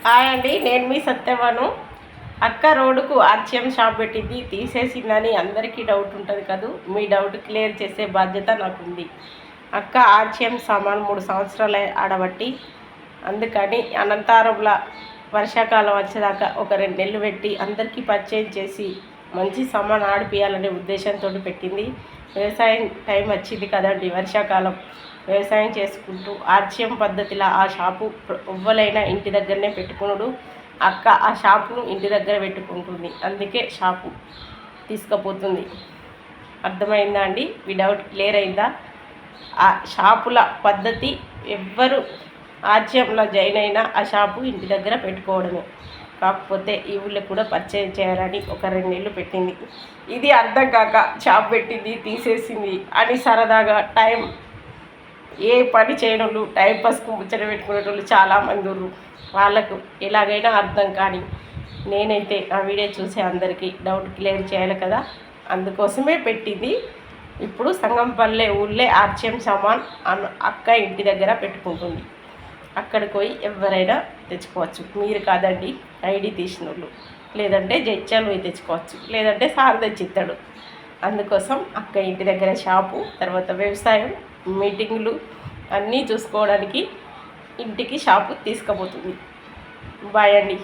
Hi అండి, నేను మీ సత్యవను. అక్క రోడ్డుకు ఆర్చిఎం షాప్ పెట్టింది, తీసేసిందని అందరికీ డౌట్ ఉంటుంది కదా. మీ డౌట్ క్లియర్ చేసే బాధ్యత నాకుంది. అక్క ఆర్చిఎం సామాన్ 3 సంవత్సరాలు ఆడబట్టి, అందుకని అనంతరంలో వర్షాకాలం వచ్చేదాకా ఒక 2 నెలలు పెట్టి అందరికీ పరిచయం చేసి మంచి సామాన్ ఆడిపియాలనే ఉద్దేశంతో పెట్టింది. వ్యవసాయం టైం వచ్చింది కదండి, వర్షాకాలం. వ్యవసాయం చేసుకుంటూ ఆర్చిఎం పద్ధతిలో ఆ షాపు ఎవ్వరైనా ఇంటి దగ్గరనే పెట్టుకున్నాడు. అక్క ఆ షాపును ఇంటి దగ్గర పెట్టుకుంటుంది, అందుకే షాపు తీసుకుపోతుంది. అర్థమైందా అండి? మీ డౌట్ క్లియర్ అయిందా? ఆ షాపుల పద్ధతి ఎవ్వరు ఆర్చిఎంలో జాయిన్ అయినా ఆ షాపు ఇంటి దగ్గర పెట్టుకోవడమే. కాకపోతే ఈ ఊళ్ళో కూడా పరిచయం చేయాలని ఒక 2 నెలలు పెట్టింది. ఇది అర్థం కాక షాప్ పెట్టింది, తీసేసింది అని సరదాగా ఏ పని చేయనోళ్ళు, టైంపాస్కు ముచ్చట పెట్టుకునేటోళ్ళు చాలామంది ఉన్నారు. వాళ్ళకు ఎలాగైనా అర్థం కానీ నేనైతే ఆ వీడియో చూసే అందరికీ డౌట్ క్లియర్ చేయాలి కదా, అందుకోసమే పెట్టింది. ఇప్పుడు సంగంపల్లె ఊళ్ళే ఆర్చిఎం సామాన్ అక్క ఇంటి దగ్గర పెట్టుకుంటుంది. అక్కడికి పోయి ఎవరైనా తెచ్చుకోవచ్చు. మీరు కాదండి, ఐడి తీసిన వాళ్ళు, లేదంటే జడ్చాలు పోయి తెచ్చుకోవచ్చు, లేదంటే సార్ తెచ్చిస్తాడు. అందుకోసం అక్క ఇంటి దగ్గర షాపు, తర్వాత వ్యవసాయం, మీటింగులు అన్నీ చూసుకోవడానికి ఇంటికి షాపు తీసుకుపోతుంది. బాయ్ అండి.